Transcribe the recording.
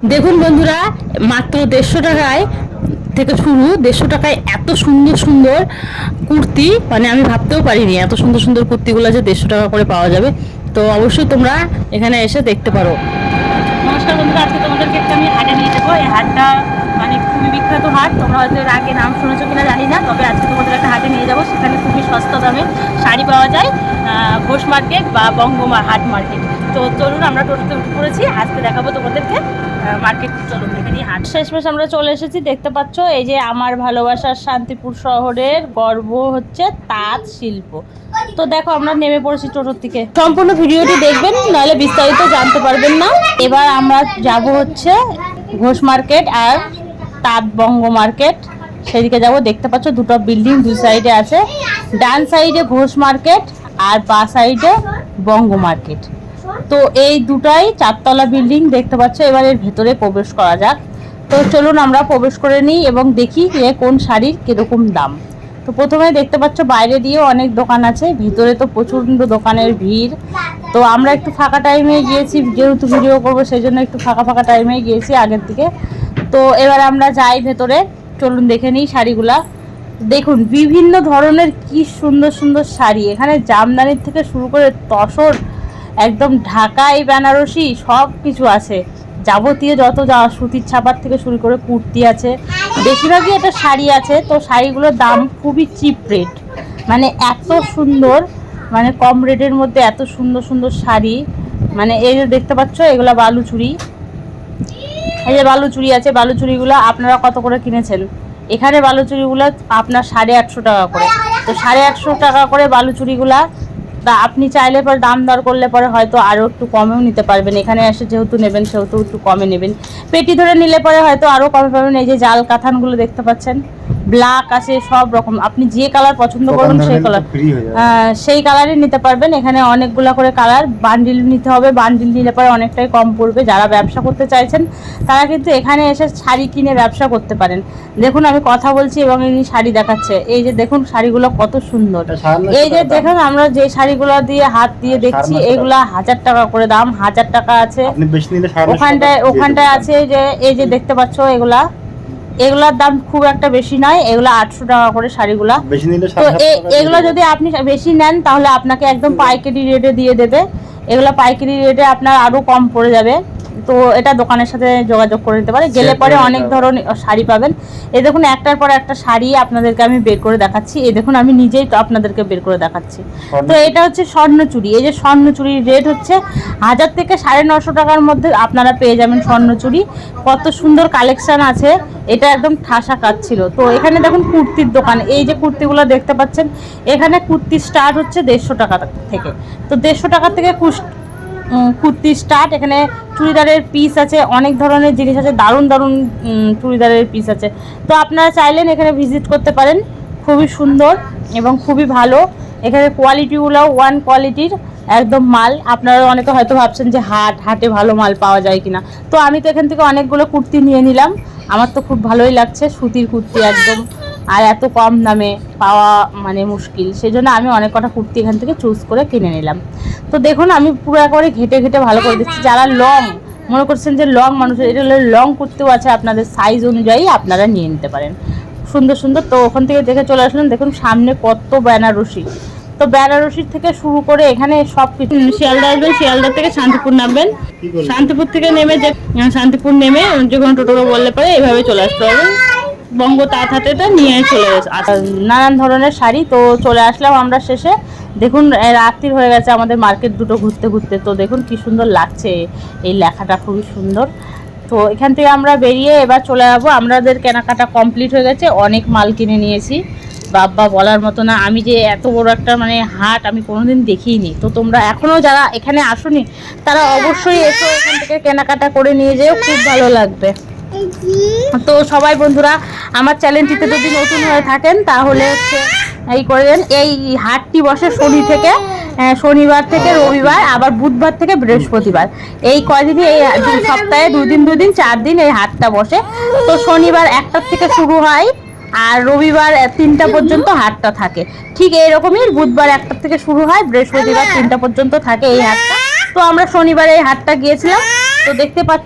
দেখুন বন্ধুরা, মাত্র 150 টাকায় থেকে শুরু। 150 টাকায় এত সুন্দর সুন্দর কুর্তি, মানে আমি ভাবতেও পারিনি এত সুন্দর সুন্দর কুর্তিগুলো যে 150 টাকা করে পাওয়া যাবে। তো অবশ্যই তোমরা এখানে এসে দেখতে পারো। নমস্কার বন্ধুরা, আজকে তোমাদেরকে একটা আমি হাটে নিয়ে যাবো। এই হাটটা মানে খুবই বিখ্যাত হাট। তোমরা হয়তো এর আগে নাম শুনেছো কিনা জানি না, তবে আজকে তোমাদের একটা হাটে নিয়ে যাবো। সেখানে খুবই সস্তা দামে শাড়ি পাওয়া যায়, ঘোষ মার্কেট বা বঙ্গমার হাট মার্কেট। তো চলুন, আমরা টোটোতে উঠে পড়েছি। আজকে দেখাবো তোমাদেরকে মার্কেট। চলুন দেখে নিই হাট। শেষমেশ আমরা চলে এসেছি, দেখতে পাচ্ছ এই যে আমার ভালোবাসার শান্তিপুর শহরের গর্ব হচ্ছে তাঁত শিল্প। তো দেখো আমরা নেমে পড়েছি টোটোর থেকে। সম্পূর্ণ ভিডিওটি দেখবেন, নাহলে বিস্তারিত জানতে পারবেন না। এবার আমরা যাব হচ্ছে ঘোষ মার্কেট আর তাঁত বঙ্গ মার্কেট, সেদিকে যাব। দেখতে পাচ্ছ দুটো বিল্ডিং দুই সাইডে আছে, ডান সাইডে ঘোষ মার্কেট আর বাঁ সাইডে বঙ্গ মার্কেট। তো এই দুটাই চারতলা বিল্ডিং দেখতে পাচ্ছ। এবার এর ভেতরে প্রবেশ করা যাক। তো চলুন আমরা প্রবেশ করে নিই এবং দেখি যে কোন শাড়ির কিরকম দাম। তো প্রথমে দেখতে পাচ্ছ বাইরে দিয়ে অনেক দোকান আছে, ভিতরে তো প্রচণ্ড দোকানের ভিড়। তো আমরা একটু ফাঁকা টাইমে গিয়েছি, যেহেতু ভিডিও করবো সেই জন্য একটু ফাঁকা ফাঁকা টাইমে গিয়েছি আগের দিকে। তো এবার আমরা যাই ভেতরে, চলুন দেখে নিই শাড়িগুলা। দেখুন বিভিন্ন ধরনের কি সুন্দর সুন্দর শাড়ি, এখানে জামদানির থেকে শুরু করে তসর, একদম ঢাকাই বেনারসি সব কিছু আছে। যাবতীয় যত সুতির ছাপার থেকে শুরু করে কুর্তি আছে, বেশিরভাগই এটা শাড়ি আছে। তো শাড়িগুলোর দাম খুবই চিপ রেট, মানে এত সুন্দর, মানে কম রেটের মধ্যে এত সুন্দর সুন্দর শাড়ি। মানে এই যে দেখতে পাচ্ছ এগুলো বালুচুড়ি, এই যে বালুচুড়ি আছে। বালুচুড়িগুলো আপনারা কত করে কিনেছেন? এখানে বালুচুড়িগুলো আপনার 850 টাকা করে। তো 850 টাকা করে বালুচুড়িগুলা, তা আপনি চাইলে পরে দাম দর করলে পরে হয়তো আরও একটু কমেও নিতে পারবেন। এখানে এসে যেহেতু নেবেন সেহেতু একটু কমে নেবেন। পেটি ধরে নিলে পরে হয়তো আরও কমে পাবেন। এই যে জাল কাঁথানগুলো দেখতে পাচ্ছেন, ব্ল্যাক আছে, সব রকম আপনি যে কালার পছন্দ করবেন সেই কালারই নিতে পারবেন। এখানে অনেকগুলো করে কালার, বান্ডিল নিতে হবে, বান্ডিল নিলে পরে অনেকটাই কম পড়বে। যারা ব্যবসা করতে চাইছেন তারা কিন্তু এখানে এসে শাড়ি কিনে ব্যবসা করতে পারেন। দেখুন আমি কথা বলছি এবং ইনি শাড়ি দেখাচ্ছে। এই যে দেখুন শাড়িগুলো কত সুন্দর। এই যে দেখুন আমরা যে শাড়িগুলো দিয়ে হাত দিয়ে দেখছি, এইগুলা 1000 টাকা করে দাম। 1000 টাকা আছে ওখানটায় আছে। যে এই যে দেখতে পাচ্ছ এগুলার দাম খুব একটা বেশি নয়, এগুলা 800 টাকা করে শাড়িগুলা। তো এগুলো যদি আপনি বেশি নেন তাহলে আপনাকে একদম পাইকারি রেটে দিয়ে দেবে। এগুলা পাইকারি রেটে আপনার আরও কম পড়ে যাবে। তো এটা দোকানের সাথে যোগাযোগ করে নিতে পারে, গেলে পরে অনেক ধরনের শাড়ি পাবেন। এই দেখুন একটার পর একটা শাড়ি আপনাদেরকে আমি বের করে দেখাচ্ছি। এই দেখুন আমি নিজেই তো আপনাদেরকে বের করে দেখাচ্ছি। তো এটা হচ্ছে স্বর্ণচুড়ি। এই যে স্বর্ণচুড়ির রেট হচ্ছে 1000 থেকে 950 টাকার মধ্যে আপনারা পেয়ে যাবেন স্বর্ণচুড়ি। কত সুন্দর কালেকশন আছে, এটা একদম ঠাসা কাজ ছিল। তো এখানে দেখুন কুর্তির দোকান, এই যে কুর্তিগুলো দেখতে পাচ্ছেন, এখানে কুর্তি স্টার্ট হচ্ছে 150 টাকা থেকে। তো 150 টাকা থেকে কুর্তি স্টার্ট। এখানে চুড়িদারের পিস আছে, অনেক ধরনের জিনিস আছে, দারুণ দারুণ চুড়িদারের পিস আছে। তো আপনারা চাইলেন এখানে ভিজিট করতে পারেন, খুবই সুন্দর এবং খুবই ভালো। এখানে কোয়ালিটিগুলোও ওয়ান কোয়ালিটির একদম মাল। আপনারা অনেকে হয়তো ভাবছেন যে হাটে ভালো মাল পাওয়া যায় কিনা। তো আমি তো এখান থেকে অনেকগুলো কুর্তি নিয়ে নিলাম, আমার তো খুব ভালোই লাগছে। সুতির কুর্তি একদম, আর এত কম দামে পাওয়া মানে মুশকিল, সেই জন্য আমি অনেক কটা কুর্তি এখান থেকে চুজ করে কিনে নিলাম। তো দেখুন আমি পুরো একবারে ঘেটে ঘেটে ভালো করে দিচ্ছি। যারা লং মনে করছেন যে লং মানুষের, এটা লং কুর্তিও আছে, আপনাদের সাইজ অনুযায়ী আপনারা নিয়ে নিতে পারেন, সুন্দর সুন্দর। তো ওখান থেকে দেখে চলে আসলাম। দেখুন সামনে কত বেনারসি। তো বেনারসির থেকে শুরু করে এখানে সব কিছু। শিয়ালদা আসবেন, শিয়ালদা থেকে শান্তিপুর নামবেন, শান্তিপুর থেকে নেমে যে শান্তিপুর নেমে যে কোনো টোটো বললে পরে এইভাবে চলে আসতে হবে। বঙ্গ তাঁত হাটেটা নিয়ে চলে আসে নানান ধরনের শাড়ি। তো চলে আসলাম আমরা শেষে। দেখুন রাত্রির হয়ে গেছে আমাদের মার্কেট দুটো ঘুরতে ঘুরতে। তো দেখুন কি সুন্দর লাগছে, এই লেখাটা খুবই সুন্দর। তো এখান থেকে আমরা বেরিয়ে এবার চলে যাবো। আমাদের কেনাকাটা কমপ্লিট হয়ে গেছে, অনেক মাল কিনে নিয়েছি, বাবা বলার মতো না। আমি যে এত বড় একটা মানে হাট আমি কোনোদিন দেখিনি। তো তোমরা এখনও যারা এখানে আসোনি তারা অবশ্যই এসো, এখান থেকে কেনাকাটা করে নিয়ে যেও, খুব ভালো লাগবে। তো সবাই বন্ধুরা আমার চ্যানেলটিতে যদি নতুন হয়ে থাকেন তাহলে হচ্ছে এই করে দেন। এই হাটটি বসে শনিবার থেকে রবিবার, আবার বুধবার থেকে বৃহস্পতিবার, এই কয়দিনই, এই সপ্তাহে 2 দিন 4 দিন এই হাটটা বসে। তো শনিবার 1টার থেকে শুরু হয় আর রবিবার 3টা পর্যন্ত হাটটা থাকে। ঠিক এইরকমই বুধবার 1টার থেকে শুরু হয়, বৃহস্পতিবার 3টা পর্যন্ত থাকে এই হাটটা। তো আমরা শনিবার এই হাটটা গিয়েছিলাম। তো দেখতে পাচ্ছি